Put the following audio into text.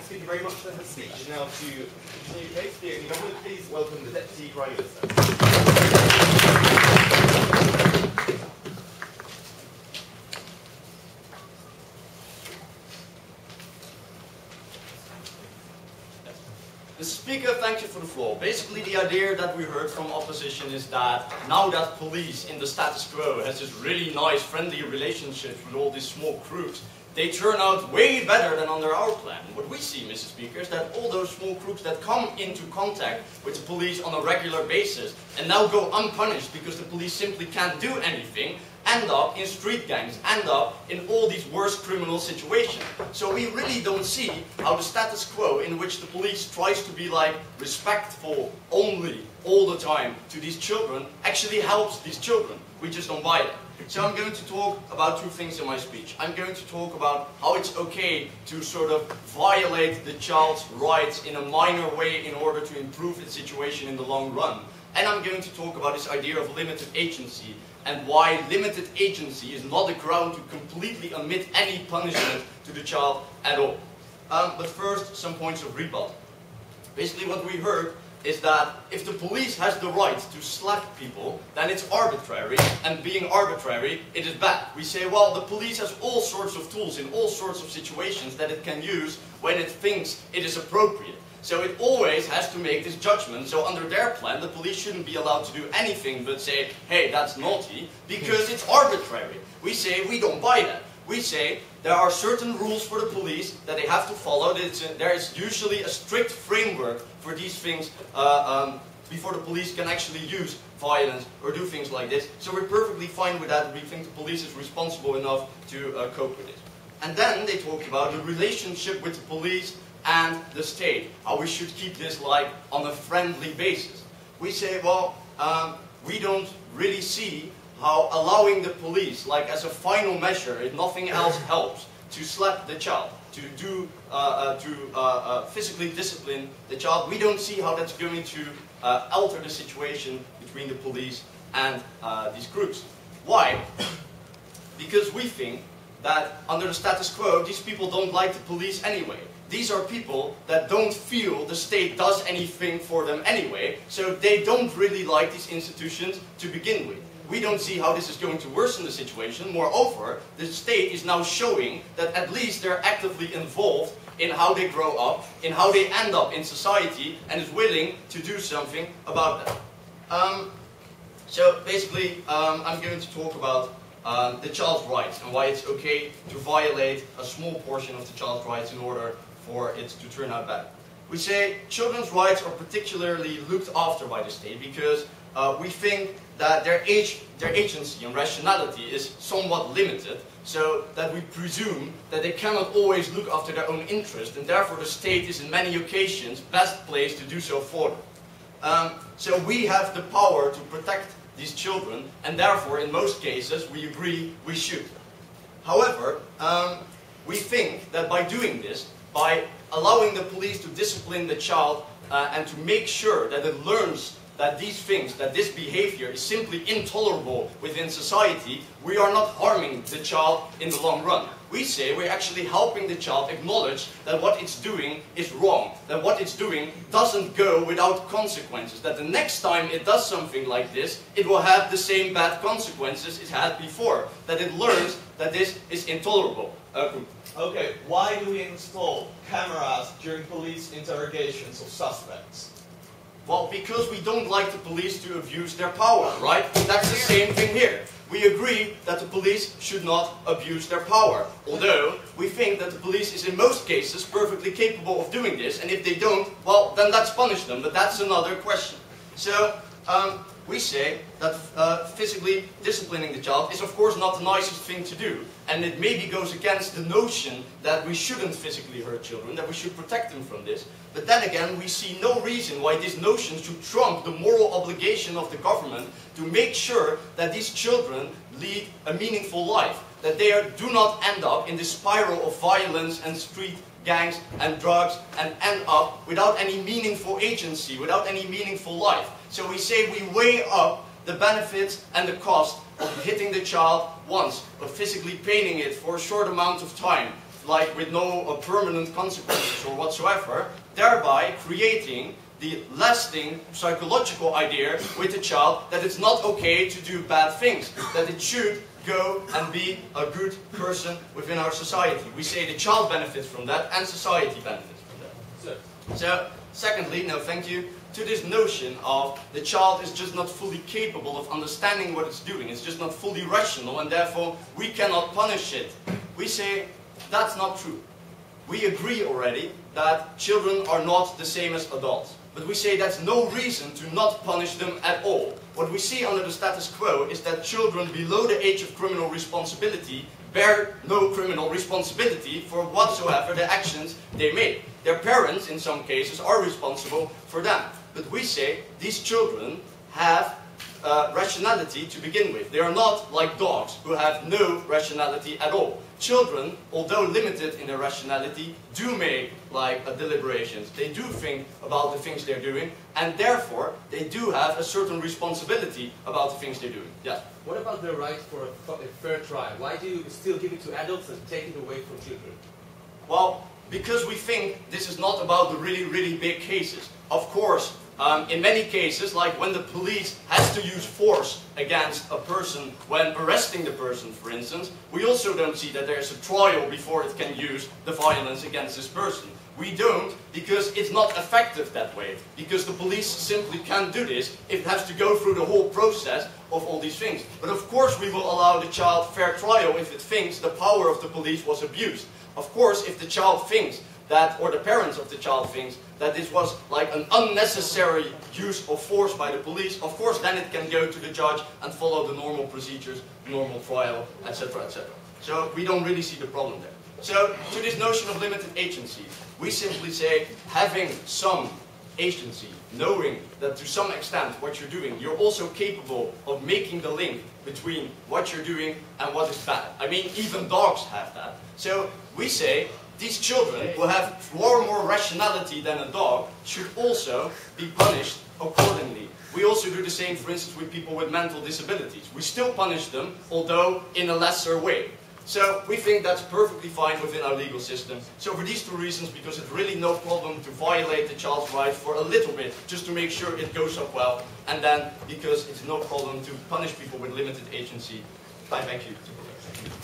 thank the speaker very much for her speech. Now to continue the case, the government, please welcome the Deputy Prime Minister. Mr. Speaker, thank you for the floor. Basically, the idea that we heard from opposition is that now that police in the status quo has this really nice, friendly relationship with all these small groups, they turn out way better than under our plan. What we see, Mr. Speaker, is that all those small groups that come into contact with the police on a regular basis and now go unpunished because the police simply can't do anything, end up in street gangs, end up in all these worst criminal situations. So we really don't see how the status quo in which the police tries to be like respectful only all the time to these children actually helps these children. We just don't buy that. So I'm going to talk about two things in my speech. I'm going to talk about how it's okay to sort of violate the child's rights in a minor way in order to improve its situation in the long run. And I'm going to talk about this idea of limited agency and why limited agency is not a ground to completely omit any punishment to the child at all. But first, some points of rebuttal. Basically what we heard is that if the police has the right to slap people, then it's arbitrary, and being arbitrary, it is bad. We say, well, the police has all sorts of tools in all sorts of situations that it can use when it thinks it is appropriate. So it always has to make this judgment. So under their plan, the police shouldn't be allowed to do anything but say, hey, that's naughty, because it's arbitrary. We say we don't buy that. We say there are certain rules for the police that they have to follow. There is usually a strict framework for these things before the police can actually use violence or do things like this. So we're perfectly fine with that. We think the police is responsible enough to cope with it. And then they talked about the relationship with the police and the state, how we should keep this like on a friendly basis. We say, well, we don't really see how allowing the police, like as a final measure, if nothing else helps, to slap the child, to physically discipline the child, we don't see how that's going to alter the situation between the police and these groups. Why? Because we think that under the status quo, these people don't like the police anyway. These are people that don't feel the state does anything for them anyway, so they don't really like these institutions to begin with. We don't see how this is going to worsen the situation. Moreover, the state is now showing that at least they're actively involved in how they grow up, in how they end up in society, and is willing to do something about that. So basically, I'm going to talk about the child's rights and why it's okay to violate a small portion of the child's rights in order for it to turn out bad. We say children's rights are particularly looked after by the state because we think that their agency and rationality is somewhat limited, so that we presume that they cannot always look after their own interest, and therefore the state is in many occasions best placed to do so for them. So we have the power to protect these children, and therefore in most cases we agree we should. However, we think that by doing this, by allowing the police to discipline the child and to make sure that it learns that these things, that this behavior is simply intolerable within society, we are not harming the child in the long run. We say we're actually helping the child acknowledge that what it's doing is wrong, that what it's doing doesn't go without consequences, that the next time it does something like this, it will have the same bad consequences it had before, that it learns that this is intolerable. Okay, why do we install cameras during police interrogations of suspects? Well, because we don't like the police to abuse their power, right? That's the same thing here. We agree that the police should not abuse their power. Although, we think that the police is in most cases perfectly capable of doing this, and if they don't, well, then let's punish them, but that's another question. So, we say that physically disciplining the child is of course not the nicest thing to do, and it maybe goes against the notion that we shouldn't physically hurt children, that we should protect them from this. But then again, we see no reason why this notion should trump the moral obligation of the government to make sure that these children lead a meaningful life, that they do not end up in this spiral of violence and street gangs and drugs and end up without any meaningful agency, without any meaningful life. So we say we weigh up the benefits and the cost of hitting the child once, of physically paining it for a short amount of time, like with no permanent consequences or whatsoever, thereby creating the lasting psychological idea with the child that it's not okay to do bad things, that it should go and be a good person within our society. We say the child benefits from that and society benefits from that. So secondly, no thank you, to this notion of the child is just not fully capable of understanding what it's doing, it's just not fully rational and therefore we cannot punish it. We say that's not true. We agree already that children are not the same as adults. But we say that's no reason to not punish them at all. What we see under the status quo is that children below the age of criminal responsibility bear no criminal responsibility for whatsoever the actions they make. Their parents, in some cases, are responsible for them. But we say these children have rationality to begin with. They are not like dogs who have no rationality at all. Children, although limited in their rationality, do make deliberations. They do think about the things they're doing, and therefore they do have a certain responsibility about the things they're doing. Yeah. What about the right for a fair trial? Why do you still give it to adults and take it away from children? Well, because we think this is not about the really, really big cases. Of course, in many cases, like when the police has to use force against a person when arresting the person, for instance, we also don't see that there's a trial before it can use the violence against this person. We don't, because it's not effective that way. Because the police simply can't do this if it has to go through the whole process of all these things. But of course we will allow the child fair trial if it thinks the power of the police was abused. Of course, if the child thinks that, or the parents of the child thinks that this was like an unnecessary use of force by the police, of course then it can go to the judge and follow the normal procedures, normal trial, etc., etc. So we don't really see the problem there. So to this notion of limited agency, we simply say having some agency, knowing that to some extent what you're doing, you're also capable of making the link between what you're doing and what is bad. I mean, even dogs have that. So we say these children who have far more rationality than a dog should also be punished accordingly. We also do the same, for instance, with people with mental disabilities. We still punish them, although in a lesser way. So we think that's perfectly fine within our legal system. So for these two reasons, because it's really no problem to violate the child's rights for a little bit, just to make sure it goes up well, and then because it's no problem to punish people with limited agency, I beg you to protect them.